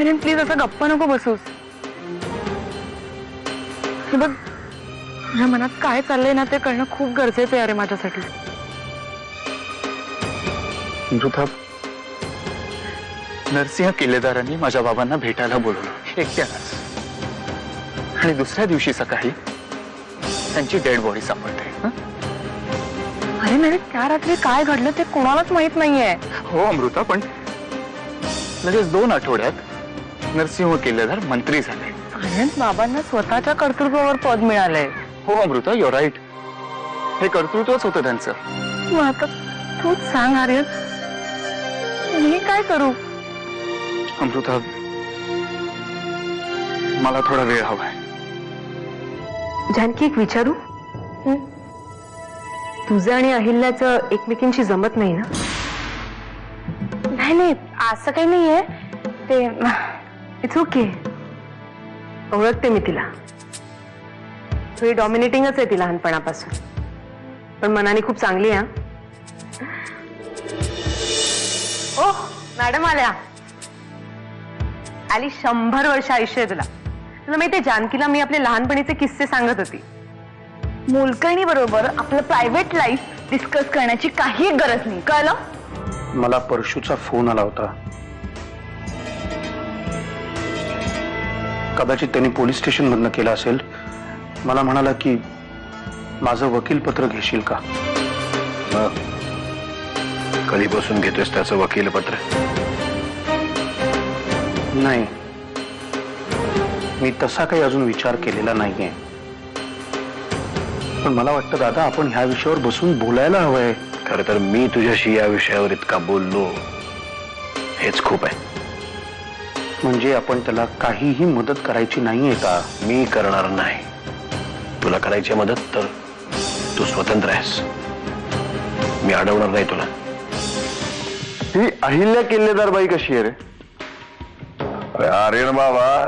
Aryan please असा गप्पा नको बसूस. हे बघ, तुझ्या मनात काय चाललंय ना ते कळणं खूप गरजेचं आहे अरे माझ्यासाठी. अमृता, नरसिंह किल्लेदारांनी माझ्या बाबांना भेटायला बोलवलं एकट्यालाच, आणि दुसऱ्या दिवशी सकाळी त्यांची डेड बॉडी सापडते. अरे नाही, त्या रात्री काय घडलं ते कोणालाच माहित नाहीये. हो अमृता, पण लगेच 2 आठवड्यात नरसिंह किल्लेदार मंत्री झाले. आर्यन बाबांना स्वतःच्या कर्तृत्वावर पद मिळालंय. हो अमृता, युअर राईट. हे कर्तृत्वच होतं त्यांचं. मग आता तूच सांग आर्यन, मी काय करू? अमृता, मला थोडा वेळ हवाय. जानकी, एक विचारू? तुझं आणि अहिल्याचं एकमेकींशी जमत नाही ना? नाही नाही, असं काही नाहीये ते. It's okay. ओळखते मी तिला. थोडी डॉमिनेटिंगच आहे ती लहानपणापासून, पण मनाने खूप चांगली आहे. ओह, मॅडम आल्या. आली. 100 वर्ष आयुष्य आहे तुला. तुला माहितीये, जानकीला मी आपले लहानपणीचे किस्से सांगत होती. मोलकर्णी बरोबर आपलं प्रायव्हेट लाईफ डिस्कस करण्याची काही गरज नाही, कळलं? मला परशूचा फोन आला होता. कदाचित त्यांनी पोलीस स्टेशन मधनं केला असेल. मला म्हणाला की माझं वकीलपत्र घेशील का? कधीपासून घेतोयस त्याचं वकीलपत्र? नाही, मी तसा काही अजून विचार केलेला नाहीये. पण मला वाटतं दादा, आपण ह्या विषयावर बसून बोलायला हवंय. खरं तर मी तुझ्याशी या विषयावर इतका बोललो हेच खूप आहे. म्हणजे आपण त्याला काहीही मदत करायची नाहीये का? मी करणार नाही. तुला करायची मदत तर तू स्वतंत्र आहेस. मी अडवणार नाही तुला. ही अहिल्या किल्लेदार बाई कशी आहे रे? अरे आर्यन बाबा,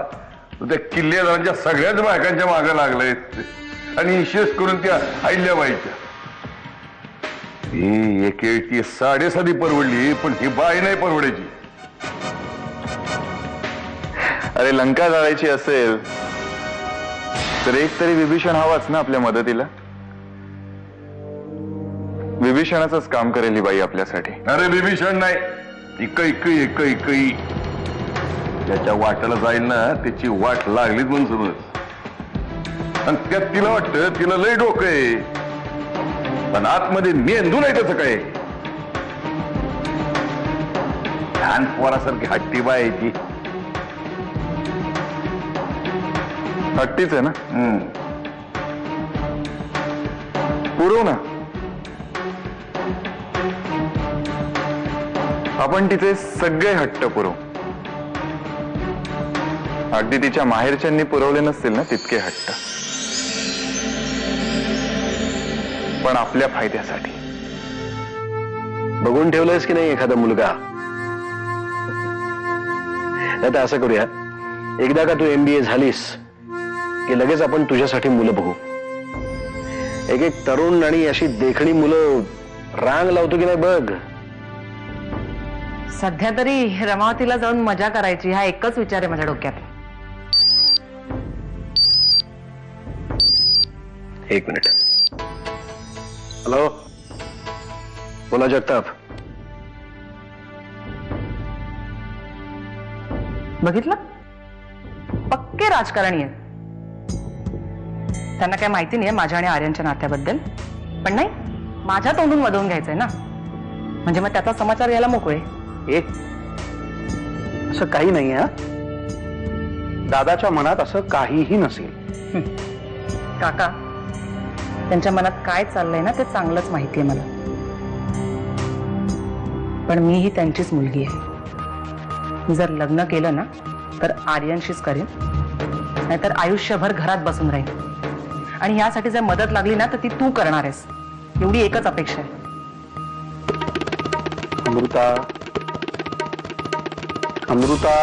तू त्या किल्लेदारांच्या सगळ्याच बायकांच्या मागे लागलाय, आणि विशेष करून त्या अहिल्याबाईच्या. ही एक ती साडेसाती परवडली, पण ही बाई नाही परवडायची. अरे लंका जाळायची असेल तर एक तरी विभीषण हवाच ना आपल्या मदतीला. विभीषणाचंच काम करेल ही बाई आपल्यासाठी. अरे विभीषण नाही, इकई ज्याच्या वाट्याला जाईल ना त्याची वाट लागलीच म्हणून समज. आणि त्यात तिला वाटतं तिला लय डोकं आहे, पण आतमध्ये मेंदू नाही त्याचं काय. लहान पोरासारखी हट्टी बाई आहे ती. हट्टीच आहे ना? पुरव ना. आपण तिचे सगळे हट्ट पुरवू. अगदी तिच्या माहेरच्यांनी पुरवले नसतील ना तितके हट्ट, पण आपल्या फायद्यासाठी. बघून ठेवलंयस की नाही एखादा मुलगा? आता असं करूया, एकदा का तू MBA झालीस की लगेच आपण तुझ्यासाठी मुलं बघू. एक तरुण आणि अशी देखणी मुलं रांग लावतो की नाही बघ. सध्या तरी रमावतीला जाऊन मजा करायची हा एकच विचार आहे माझ्या डोक्यात. 1 मिनिट. हॅलो, बोला जगताप. बघितलं, पक्के राजकारणी आहेत. त्यांना काय माहिती नाहीये माझ्या आणि आर्यनच्या नात्याबद्दल, पण नाही, माझ्या तोंडून वदवून घ्यायचंय ना, म्हणजे मग त्याचा समाचार घ्यायला मोकळे. असं काही नाही हा. दादाच्या मनात असं काहीही नसेल. काका, त्यांच्या मनात काय चाललंय ना ते चांगलंच माहिती आहे मला. पण मीही त्यांचीच मुलगी आहे. जर लग्न केलं ना तर आर्यनशीच करेन, नाहीतर आयुष्यभर घरात बसून राहीन. आणि यासाठी जर मदत लागली ना तर ती तू करणार आहेस, एवढी एकच अपेक्षा आहे. अमृता,